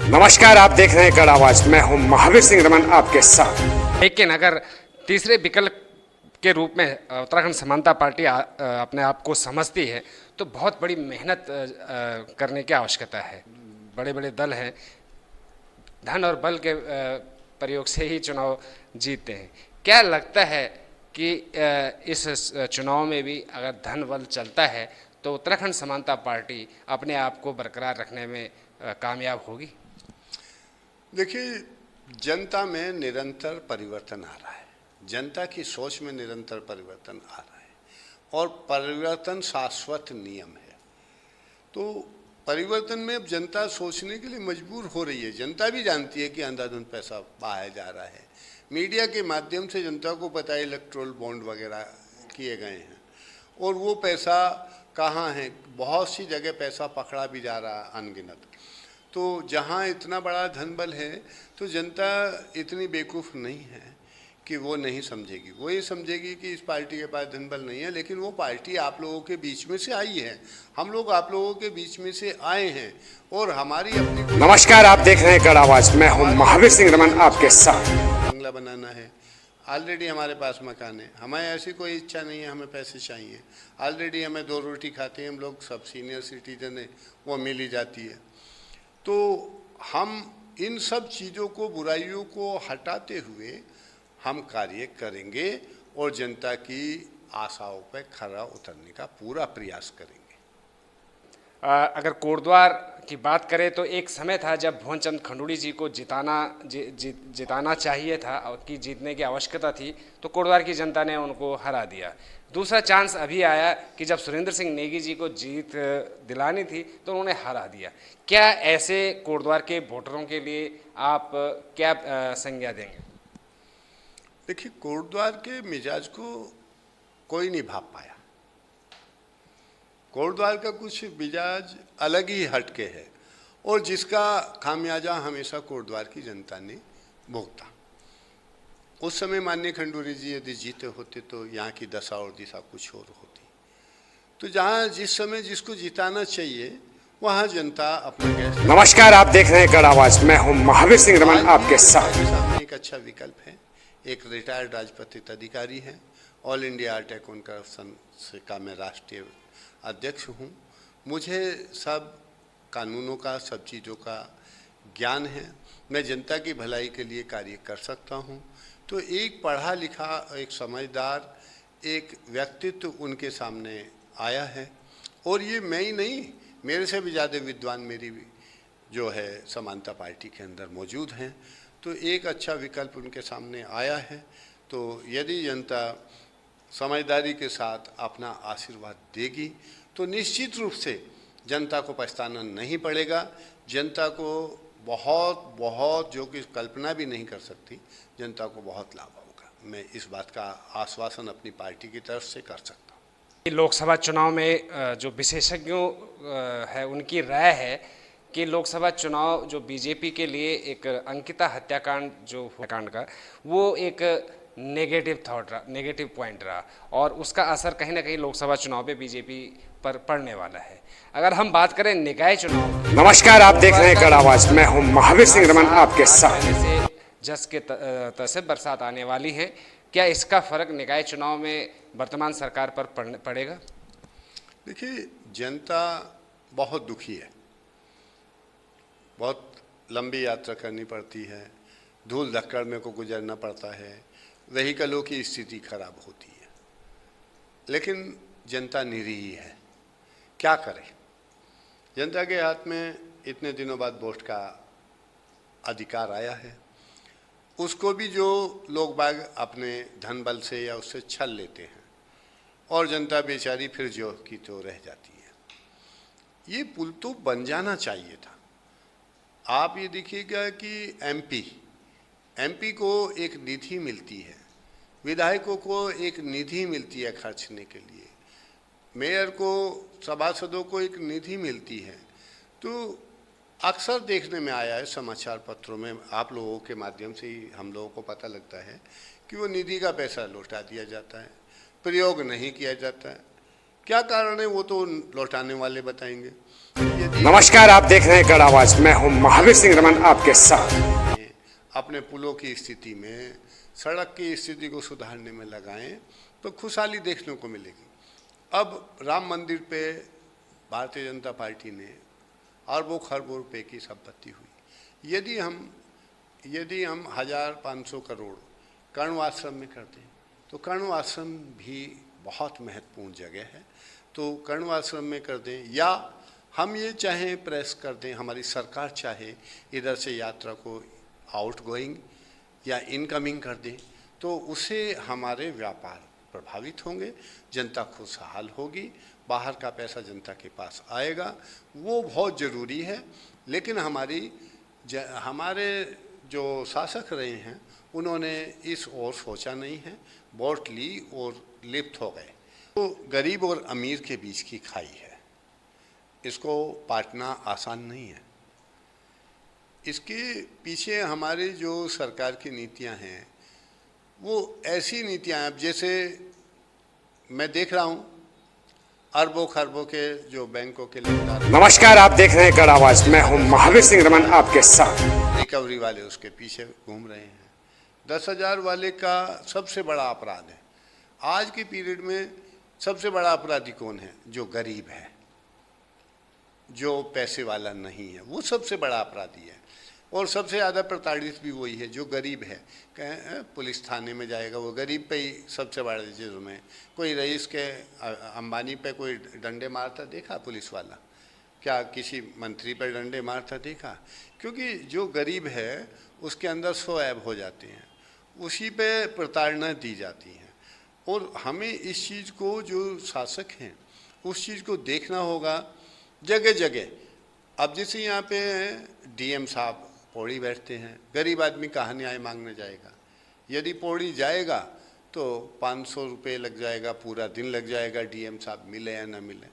नमस्कार, आप देख रहे हैं कड़ आवाज। मैं हूं महावीर सिंह रमन आपके साथ। लेकिन अगर तीसरे विकल्प के रूप में उत्तराखंड समानता पार्टी अपने आप को समझती है तो बहुत बड़ी मेहनत करने की आवश्यकता है। बड़े बड़े दल हैं, धन और बल के प्रयोग से ही चुनाव जीतते हैं। क्या लगता है कि इस चुनाव में भी अगर धन बल चलता है तो उत्तराखंड समानता पार्टी अपने आप को बरकरार रखने में कामयाब होगी? देखिए, जनता में निरंतर परिवर्तन आ रहा है, जनता की सोच में निरंतर परिवर्तन आ रहा है और परिवर्तन शाश्वत नियम है। तो परिवर्तन में अब जनता सोचने के लिए मजबूर हो रही है। जनता भी जानती है कि अंधाधुंध पैसा बहाया जा रहा है। मीडिया के माध्यम से जनता को पता है इलेक्ट्रोल बॉन्ड वगैरह किए गए हैं और वो पैसा कहाँ है। बहुत सी जगह पैसा पकड़ा भी जा रहा है अनगिनत। तो जहाँ इतना बड़ा धन बल है तो जनता इतनी बेवकूफ़ नहीं है कि वो नहीं समझेगी। वो ये समझेगी कि इस पार्टी के पास धन बल नहीं है, लेकिन वो पार्टी आप लोगों के बीच में से आई है। हम लोग आप लोगों के बीच में से आए हैं और हमारी अपनी। नमस्कार, आप देख रहे हैं कड़ आवाज। मैं हूं महावीर सिंह रमन आपके साथ। बंगला बनाना है, ऑलरेडी हमारे पास मकान है, हमें ऐसी कोई इच्छा नहीं है हमें पैसे चाहिए। ऑलरेडी हमें 2 रोटी खाते हैं हम लोग, सब सीनियर सिटीजन है, वो मिल ही जाती है। तो हम इन सब चीज़ों को, बुराइयों को हटाते हुए हम कार्य करेंगे और जनता की आशाओं पर खरा उतरने का पूरा प्रयास करेंगे। अगर कोटद्वार की बात करें तो एक समय था जब भुवन खंडूड़ी जी को जिताना चाहिए था और कि जीतने की आवश्यकता थी, तो कोटद्वार की जनता ने उनको हरा दिया। दूसरा चांस अभी आया कि जब सुरेंद्र सिंह नेगी जी को जीत दिलानी थी तो उन्होंने हरा दिया। क्या ऐसे कोटद्वार के वोटरों के लिए आप क्या संज्ञा देंगे? देखिए, कोटद्वार के मिजाज को कोई नहीं भाप पाया। कोटद्वार का कुछ मिजाज अलग ही हटके है और जिसका खामियाजा हमेशा कोटद्वार की जनता ने भुगता। उस समय माननीय खंडूरी जी यदि जीते होते तो यहाँ की दशा और दिशा कुछ और होती। तो जहाँ जिस समय जिसको जिताना चाहिए वहाँ जनता अपना गैस। नमस्कार, आप देख रहे हैं कड़ आवाज। मैं हूं महावीर सिंह रमन आपके साथ। सामने एक अच्छा विकल्प है। एक रिटायर्ड राजपत्रित अधिकारी है, all India attack on corruption से का मैं राष्ट्रीय अध्यक्ष हूँ। मुझे सब कानूनों का, सब चीज़ों का ज्ञान है। मैं जनता की भलाई के लिए कार्य कर सकता हूँ। तो एक पढ़ा लिखा, एक समझदार, एक व्यक्तित्व उनके सामने आया है और ये मैं ही नहीं, मेरे से भी ज़्यादा विद्वान मेरी भी जो है समानता पार्टी के अंदर मौजूद हैं। तो एक अच्छा विकल्प उनके सामने आया है। तो यदि जनता समझदारी के साथ अपना आशीर्वाद देगी तो निश्चित रूप से जनता को पछताना नहीं पड़ेगा। जनता को बहुत बहुत, जो कि कल्पना भी नहीं कर सकती, जनता को बहुत लाभ होगा। मैं इस बात का आश्वासन अपनी पार्टी की तरफ से कर सकता हूँ। लोकसभा चुनाव में जो विशेषज्ञों है उनकी राय है कि लोकसभा चुनाव जो बीजेपी के लिए एक अंकिता हत्याकांड जो कांड का, वो एक नेगेटिव थॉट रहा, नेगेटिव पॉइंट रहा और उसका असर कहीं ना कहीं लोकसभा चुनाव पे बीजेपी पर पड़ने वाला है। अगर हम बात करें निकाय चुनाव। नमस्कार, आप देख रहे हैं कड़ आवाज। मैं हूं महावीर सिंह रमन आपके साथ। से जस के तसे बरसात आने वाली है, क्या इसका फर्क निकाय चुनाव में वर्तमान सरकार पर पड़ेगा? देखिए, जनता बहुत दुखी है, बहुत लंबी यात्रा करनी पड़ती है, धूल धक्कड़ में को गुजरना पड़ता है, व्हीकलों की स्थिति खराब होती है, लेकिन जनता निरीह है, क्या करे। जनता के हाथ में इतने दिनों बाद वोट का अधिकार आया है, उसको भी जो लोग बाग अपने धन बल से या उससे छल लेते हैं और जनता बेचारी फिर जो की तो रह जाती है। ये पुल तो बन जाना चाहिए था। आप ये देखिएगा कि एमपी को एक निधि मिलती है, विधायकों को एक निधि मिलती है खर्चने के लिए, मेयर को, सभासदों को एक निधि मिलती है। तो अक्सर देखने में आया है समाचार पत्रों में, आप लोगों के माध्यम से ही हम लोगों को पता लगता है कि वो निधि का पैसा लौटा दिया जाता है, प्रयोग नहीं किया जाता है। क्या कारण है वो तो लौटाने वाले बताएंगे। यदि नमस्कार, आप देख रहे हैं गढ़ आवाज। मैं हूं महावीर सिंह रमन आपके साथ। अपने पुलों की स्थिति में, सड़क की स्थिति को सुधारने में लगाएं तो खुशहाली देखने को मिलेगी। अब राम मंदिर पे भारतीय जनता पार्टी ने अरबों खरबों रुपए की संपत्ति हुई। यदि हम 1500 करोड़ कर्ण आश्रम में कर दें तो कर्ण आश्रम भी बहुत महत्वपूर्ण जगह है, तो कर्ण आश्रम में कर दें, या हम ये चाहें प्रेस कर दें, हमारी सरकार चाहे इधर से यात्रा को आउट गोइंग या इनकमिंग कर दें, तो उससे हमारे व्यापार प्रभावित होंगे, जनता खुशहाल होगी, बाहर का पैसा जनता के पास आएगा, वो बहुत ज़रूरी है। लेकिन हमारे जो शासक रहे हैं उन्होंने इस ओर सोचा नहीं है, वोट ली और लिप्त हो गए। तो गरीब और अमीर के बीच की खाई है, इसको पाटना आसान नहीं है। इसके पीछे हमारी जो सरकार की नीतियां हैं वो ऐसी नीतियां हैं, अब जैसे मैं देख रहा हूं अरबों खरबों के जो बैंकों के लेनदार। नमस्कार, आप देख रहे हैं गढ़ आवाज। मैं हूं महावीर सिंह रमन आपके साथ। रिकवरी वाले उसके पीछे घूम रहे हैं। 10,000 वाले का सबसे बड़ा अपराध है। आज के पीरियड में सबसे बड़ा अपराधी कौन है? जो गरीब है, जो पैसे वाला नहीं है, वो सबसे बड़ा अपराधी है। और सबसे ज़्यादा प्रताड़ित भी वही है जो गरीब है। पुलिस थाने में जाएगा, वो गरीब पे ही सबसे बड़ा चीज़ों में। कोई रईस के अंबानी पे कोई डंडे मारता देखा पुलिस वाला? क्या किसी मंत्री पर डंडे मारता देखा? क्योंकि जो गरीब है उसके अंदर 100 ऐब हो जाते हैं, उसी पे प्रताड़ना दी जाती है। और हमें इस चीज़ को, जो शासक हैं उस चीज़ को देखना होगा जगह जगह। अब जैसे यहाँ पे डीएम साहब पौड़ी बैठते हैं, गरीब आदमी कहाँ न्याय मांगने जाएगा? यदि पौड़ी जाएगा तो 500 रुपये लग जाएगा, पूरा दिन लग जाएगा, डीएम साहब मिले या ना मिले।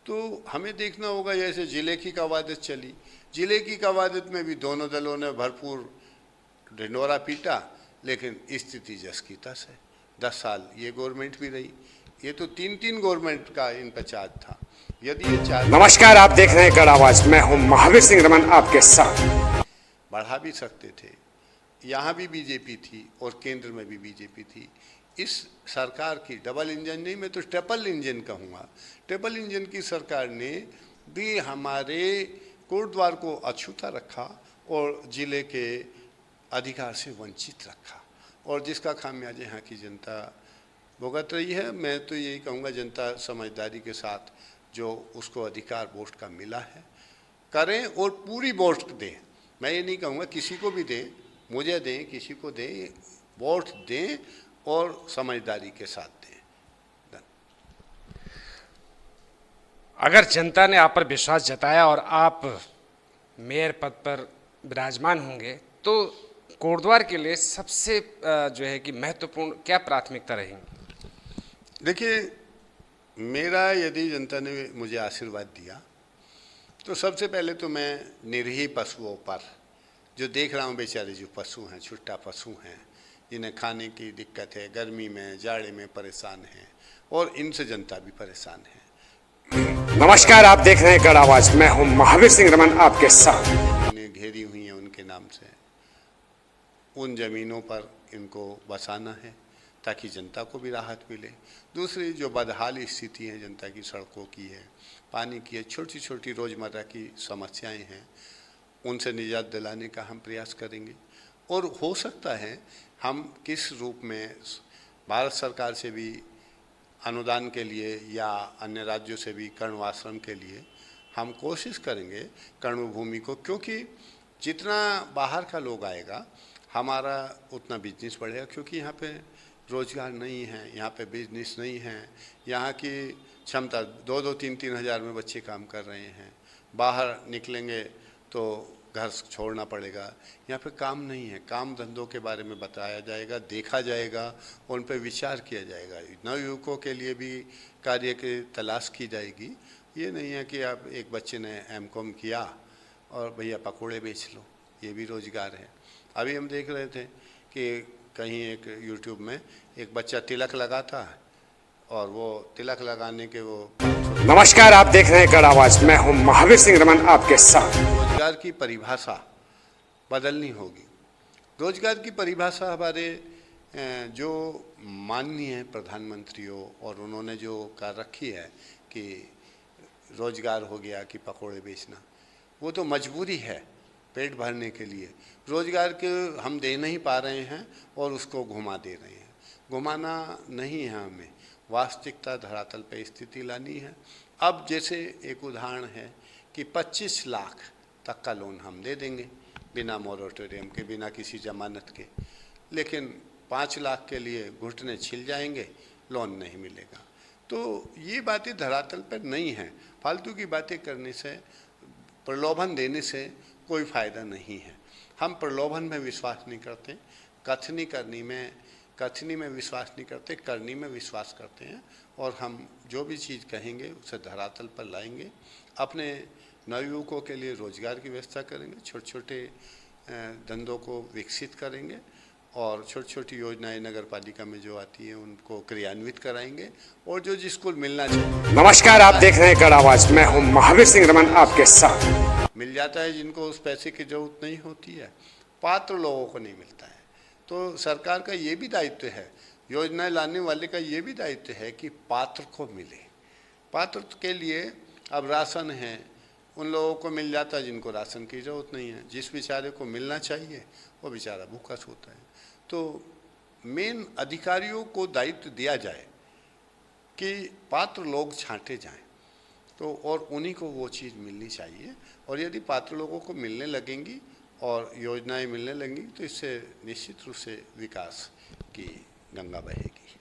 तो हमें देखना होगा, जैसे जिले की कवायद चली, जिले की कवायद में भी दोनों दलों ने भरपूर ढिंडोरा पीटा, लेकिन स्थिति जस की तस है। 10 साल ये गवर्नमेंट भी रही, ये तो 3 गवर्नमेंट का इन पर चार्ज था। यदि ये चार्ज नमस्कार, आप देख रहे हैं गढ़ आवाज। मैं हूं महावीर सिंह रमन आपके साथ। बढ़ा भी सकते थे। यहाँ भी बीजेपी थी और केंद्र में भी बीजेपी थी। इस सरकार की डबल इंजन नहीं, मैं तो ट्रिपल इंजन कहूँगा, ट्रिपल इंजन की सरकार ने भी हमारे कोटद्वार को अछूता रखा और ज़िले के अधिकार से वंचित रखा, और जिसका खामियाजा यहाँ की जनता भुगत रही है। मैं तो यही कहूँगा, जनता समझदारी के साथ जो उसको अधिकार वोट का मिला है करें और पूरी वोट दें। मैं ये नहीं कहूँगा किसी को भी दें, मुझे दें, किसी को दें, वोट दें और समझदारी के साथ दें। अगर जनता ने आप पर विश्वास जताया और आप मेयर पद पर विराजमान होंगे तो कोटद्वार के लिए सबसे जो है कि महत्वपूर्ण क्या प्राथमिकता रहेंगी? देखिए, मेरा यदि जनता ने मुझे आशीर्वाद दिया तो सबसे पहले तो मैं निरीह पशुओं पर, जो देख रहा हूँ बेचारे जो पशु हैं, छुट्टा पशु हैं, जिन्हें खाने की दिक्कत है, गर्मी में जाड़े में परेशान हैं, और इनसे जनता भी परेशान है। नमस्कार, आप देख रहे हैं गढ़ आवाज। मैं हूं महावीर सिंह रमन आपके साथ। ज़मीनें घेरी हुई हैं उनके नाम से, उन ज़मीनों पर इनको बसाना है ताकि जनता को भी राहत मिले। दूसरी जो बदहाल स्थिति है जनता की, सड़कों की है, पानी की है, छोटी छोटी रोज़मर्रा की समस्याएं हैं, उनसे निजात दिलाने का हम प्रयास करेंगे। और हो सकता है हम किस रूप में भारत सरकार से भी अनुदान के लिए या अन्य राज्यों से भी कर्णवाश्रम के लिए हम कोशिश करेंगे कर्णभूमि को, क्योंकि जितना बाहर का लोग आएगा हमारा उतना बिजनेस बढ़ेगा। क्योंकि यहाँ पे रोज़गार नहीं है, यहाँ पे बिजनेस नहीं है, यहाँ की क्षमता 2-2, 3-3 हज़ार में बच्चे काम कर रहे हैं। बाहर निकलेंगे तो घर छोड़ना पड़ेगा, यहाँ पे काम नहीं है। काम धंधों के बारे में बताया जाएगा, देखा जाएगा, उन पर विचार किया जाएगा। नवयुवकों के लिए भी कार्य की तलाश की जाएगी। ये नहीं है कि आप एक बच्चे ने एमकॉम किया और भैया पकौड़े बेच लो, ये भी रोज़गार है। अभी हम देख रहे थे कि कहीं एक यूट्यूब में एक बच्चा तिलक लगाता है और वो तिलक लगाने के वो नमस्कार, आप देख रहे हैं गढ़ आवाज। मैं हूं महावीर सिंह रमन आपके साथ। रोजगार की परिभाषा बदलनी होगी। रोजगार की परिभाषा हमारे जो माननीय प्रधानमंत्रियों और उन्होंने जो कर रखी है कि रोजगार हो गया कि पकोड़े बेचना, वो तो मजबूरी है पेट भरने के लिए। रोजगार के हम दे नहीं पा रहे हैं और उसको घुमा दे रहे हैं। घुमाना नहीं है, हमें वास्तविकता धरातल पर स्थिति लानी है। अब जैसे एक उदाहरण है कि 25 लाख तक का लोन हम दे देंगे बिना मोरेटोरियम के, बिना किसी जमानत के, लेकिन 5 लाख के लिए घुटने छिल जाएंगे, लोन नहीं मिलेगा। तो ये बातें धरातल पर नहीं हैं। फालतू की बातें करने से, प्रलोभन देने से कोई फ़ायदा नहीं है। हम प्रलोभन में विश्वास नहीं करते, कथनी में विश्वास नहीं करते, करनी में विश्वास करते हैं। और हम जो भी चीज़ कहेंगे उसे धरातल पर लाएंगे। अपने नवयुवकों के लिए रोजगार की व्यवस्था करेंगे, छोटे छोटे धंधों को विकसित करेंगे और छोटी छोटी योजनाएं नगर पालिका में जो आती है उनको क्रियान्वित कराएंगे और जो जिसको मिलना चाहिए। नमस्कार, आप देख रहे हैं गढ़ आवाज। मैं हूं महावीर सिंह रमन आपके साथ। मिल जाता है जिनको उस पैसे की जरूरत नहीं होती है, पात्र लोगों को नहीं मिलता है। तो सरकार का ये भी दायित्व है, योजनाएं लाने वाले का ये भी दायित्व है कि पात्र को मिले। पात्र के लिए अब राशन है, उन लोगों को मिल जाता है जिनको राशन की ज़रूरत नहीं है। जिस बेचारे को मिलना चाहिए वो बेचारा भूखा सोता है। तो मेन अधिकारियों को दायित्व दिया जाए कि पात्र लोग छांटे जाएं, तो और उन्हीं को वो चीज़ मिलनी चाहिए। और यदि पात्र लोगों को मिलने लगेंगी और योजनाएं मिलने लगेंगी तो इससे निश्चित रूप से विकास की गंगा बहेगी।